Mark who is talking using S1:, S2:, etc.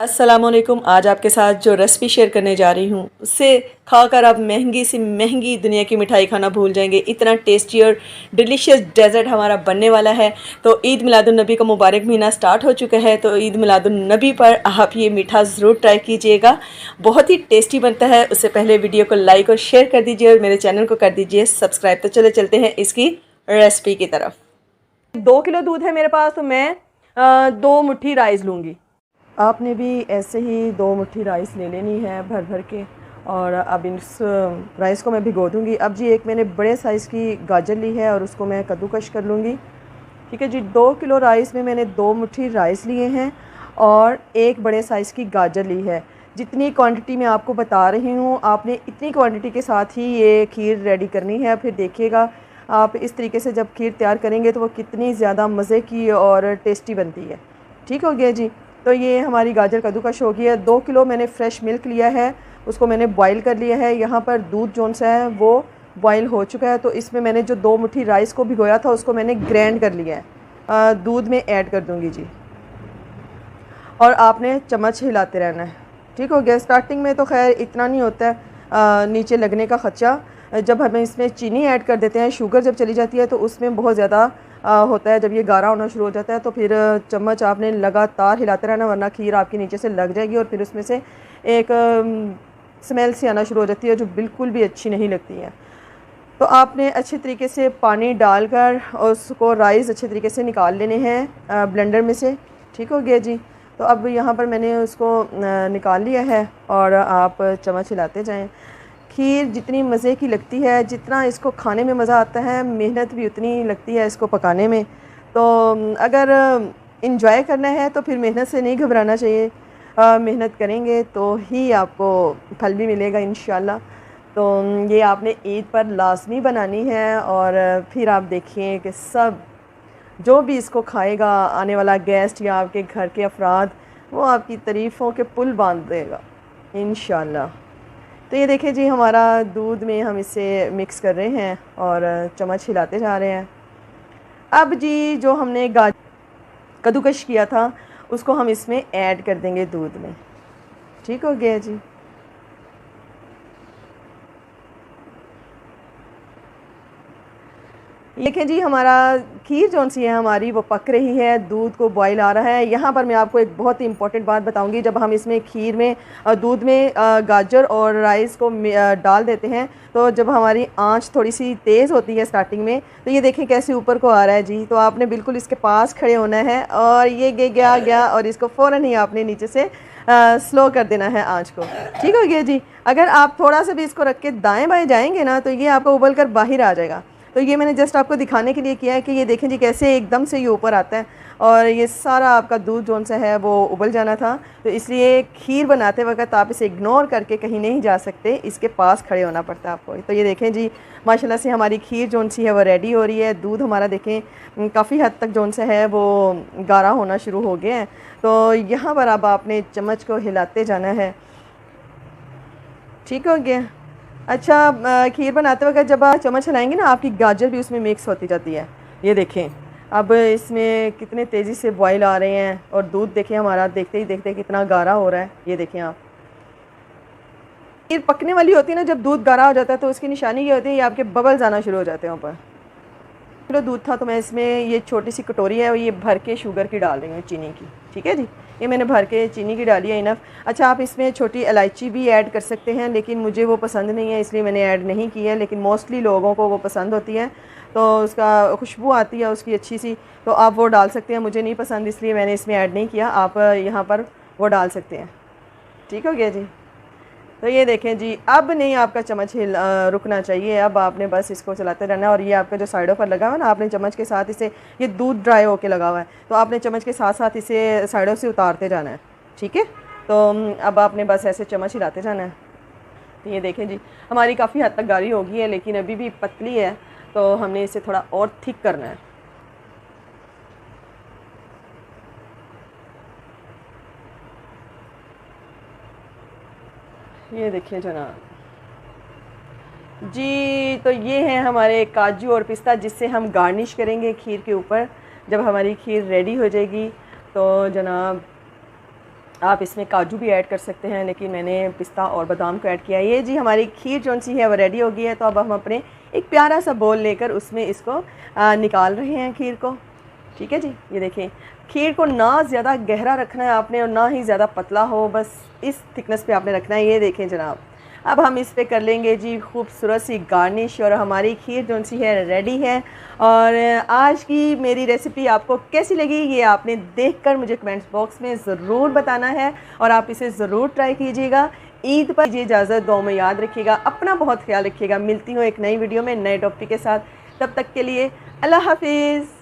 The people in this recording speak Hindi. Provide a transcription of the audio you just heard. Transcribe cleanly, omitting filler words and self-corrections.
S1: अस्सलामुअलैकुम। आज आपके साथ जो रेसिपी शेयर करने जा रही हूँ उससे खाकर आप महंगी से महंगी दुनिया की मिठाई खाना भूल जाएंगे। इतना टेस्टी और डिलीशियस डेज़र्ट हमारा बनने वाला है। तो ईद मिलादुन्नबी का मुबारक महीना स्टार्ट हो चुका है, तो ईद मिलादुन्नबी पर आप ये मीठा ज़रूर ट्राई कीजिएगा। बहुत ही टेस्टी बनता है। उससे पहले वीडियो को लाइक और शेयर कर दीजिए और मेरे चैनल को कर दीजिए सब्सक्राइब। तो चले चलते हैं इसकी रेसिपी की तरफ। 2 किलो दूध है मेरे पास, तो मैं 2 मुट्ठी राइस लूँगी। आपने भी ऐसे ही 2 मुट्ठी राइस ले लेनी है भर भर के। और अब इस राइस को मैं भिगो दूँगी। अब जी एक मैंने बड़े साइज़ की गाजर ली है और उसको मैं कद्दूकश कर लूँगी। ठीक है जी, 2 किलो राइस में मैंने 2 मुट्ठी राइस लिए हैं और एक बड़े साइज़ की गाजर ली है। जितनी क्वांटिटी मैं आपको बता रही हूँ, आपने इतनी क्वांटिटी के साथ ही ये खीर रेडी करनी है। फिर देखिएगा आप इस तरीके से जब खीर तैयार करेंगे तो वो कितनी ज़्यादा मज़े की और टेस्टी बनती है। ठीक हो गया जी। तो ये हमारी गाजर कद्दूकश हो गई है। 2 किलो मैंने फ़्रेश मिल्क लिया है, उसको मैंने बॉईल कर लिया है। यहाँ पर दूध जौन सा है वो बॉईल हो चुका है। तो इसमें मैंने जो 2 मुट्ठी राइस को भिगोया था उसको मैंने ग्राइंड कर लिया है। दूध में ऐड कर दूँगी जी। और आपने चम्मच हिलाते रहना है। ठीक हो गया। स्टार्टिंग में तो खैर इतना नहीं होता है नीचे लगने का ख़दशा। जब हमें इसमें चीनी ऐड कर देते हैं, शुगर जब चली जाती है तो उसमें बहुत ज़्यादा होता है। जब ये गाढ़ा होना शुरू हो जाता है तो फिर चम्मच आपने लगातार हिलाते रहना, वरना खीर आपकी नीचे से लग जाएगी और फिर उसमें से एक स्मेल सी आना शुरू हो जाती है जो बिल्कुल भी अच्छी नहीं लगती है। तो आपने अच्छे तरीके से पानी डालकर उसको राइस अच्छे तरीके से निकाल लेने हैं ब्लेंडर में से। ठीक हो गया जी। तो अब यहाँ पर मैंने उसको निकाल लिया है और आप चम्मच हिलाते जाएं। खीर जितनी मज़े की लगती है, जितना इसको खाने में मज़ा आता है, मेहनत भी उतनी लगती है इसको पकाने में। तो अगर इंजॉय करना है तो फिर मेहनत से नहीं घबराना चाहिए। मेहनत करेंगे तो ही आपको फल भी मिलेगा इंशाल्लाह। तो ये आपने ईद पर लाज़मी बनानी है और फिर आप देखिए कि सब जो भी इसको खाएगा, आने वाला गेस्ट या आपके घर के अफराद, वो आपकी तारीफ़ों के पुल बांध देगा इंशाल्लाह। तो ये देखिए जी, हमारा दूध में हम इसे मिक्स कर रहे हैं और चम्मच हिलाते जा रहे हैं। अब जी जो हमने कद्दूकश किया था उसको हम इसमें ऐड कर देंगे दूध में। ठीक हो गया जी। देखें जी, हमारा खीर जौन सी है हमारी वो पक रही है, दूध को बॉईल आ रहा है। यहाँ पर मैं आपको एक बहुत ही इंपॉर्टेंट बात बताऊंगी। जब हम इसमें खीर में दूध में गाजर और राइस को डाल देते हैं तो जब हमारी आंच थोड़ी सी तेज़ होती है स्टार्टिंग में, तो ये देखें कैसे ऊपर को आ रहा है जी। तो आपने बिल्कुल इसके पास खड़े होना है और ये गया और इसको फ़ौरन ही आपने नीचे से स्लो कर देना है आँच को। ठीक हो गया जी। अगर आप थोड़ा सा भी इसको रख के दाएँ बाएँ जाएँगे ना तो ये आपका उबल कर बाहर आ जाएगा। तो ये मैंने जस्ट आपको दिखाने के लिए किया है कि ये देखें जी कैसे एकदम से ये ऊपर आता है और ये सारा आपका दूध जौन सा है वो उबल जाना था। तो इसलिए खीर बनाते वक्त आप इसे इग्नोर करके कहीं नहीं जा सकते, इसके पास खड़े होना पड़ता है आपको। तो ये देखें जी, माशाल्लाह से हमारी खीर जौन सी है वो रेडी हो रही है। दूध हमारा देखें काफ़ी हद तक जौन सा है वो गाढ़ा होना शुरू हो गया है। तो यहाँ पर अब आपने चम्मच को हिलाते जाना है। ठीक हो गया। अच्छा, खीर बनाते वक्त जब आप चम्मच हिलाएंगे ना, आपकी गाजर भी उसमें मिक्स होती जाती है। ये देखें अब इसमें कितने तेज़ी से बॉईल आ रहे हैं और दूध देखें हमारा देखते ही देखते कितना गाढ़ा हो रहा है। ये देखें आप, खीर पकने वाली होती है ना, जब दूध गाढ़ा हो जाता है तो उसकी निशानी ये होती है, ये आपके बबल्स आना शुरू हो जाते हैं ऊपर। किलो दूध था तो मैं इसमें ये छोटी सी कटोरी है और ये भर के शुगर की डाल रही हूँ, चीनी की। ठीक है जी, ये मैंने भर के चीनी की डाली है इनफ। अच्छा, आप इसमें छोटी इलायची भी ऐड कर सकते हैं, लेकिन मुझे वो पसंद नहीं है इसलिए मैंने ऐड नहीं की है। लेकिन मोस्टली लोगों को वो पसंद होती है, तो उसका खुशबू आती है उसकी अच्छी सी, तो आप वो डाल सकते हैं। मुझे नहीं पसंद इसलिए मैंने इसमें ऐड नहीं किया। आप यहाँ पर वो डाल सकते हैं। ठीक हो गया जी। तो ये देखें जी, अब नहीं आपका चम्मच रुकना चाहिए। अब आपने बस इसको चलाते रहना है और ये आपका जो साइडों पर लगा हुआ है ना, आपने चम्मच के साथ इसे, ये दूध ड्राई होके लगा हुआ है तो आपने चम्मच के साथ साथ इसे साइडों से उतारते जाना है। ठीक है। तो अब आपने बस ऐसे चम्मच हिलाते जाना है। तो ये देखें जी, हमारी काफ़ी हद तक गाढ़ी हो गई है लेकिन अभी भी पतली है, तो हमने इसे थोड़ा और थिक करना है। ये देखिए जनाब जी, तो ये हैं हमारे काजू और पिस्ता जिससे हम गार्निश करेंगे खीर के ऊपर। जब हमारी खीर रेडी हो जाएगी तो जनाब आप इसमें काजू भी ऐड कर सकते हैं, लेकिन मैंने पिस्ता और बादाम को ऐड किया है। ये जी हमारी खीर जो सी है वो रेडी हो गई है। तो अब हम अपने एक प्यारा सा बोल लेकर उसमें इसको निकाल रहे हैं खीर को। ठीक है जी, ये देखें, खीर को ना ज़्यादा गहरा रखना है आपने और ना ही ज़्यादा पतला हो, बस इस थिकनेस पे आपने रखना है। ये देखें जनाब, अब हम इस पे कर लेंगे जी खूबसूरत सी गार्निश और हमारी खीर जो सी है रेडी है। और आज की मेरी रेसिपी आपको कैसी लगी ये आपने देखकर मुझे कमेंट्स बॉक्स में ज़रूर बताना है और आप इसे ज़रूर ट्राई कीजिएगा। ईद पर ये इजाज़त, दुआ में याद रखिएगा, अपना बहुत ख्याल रखिएगा। मिलती हूँ एक नई वीडियो में नए टॉपिक के साथ, तब तक के लिए अल्लाह हाफिज़।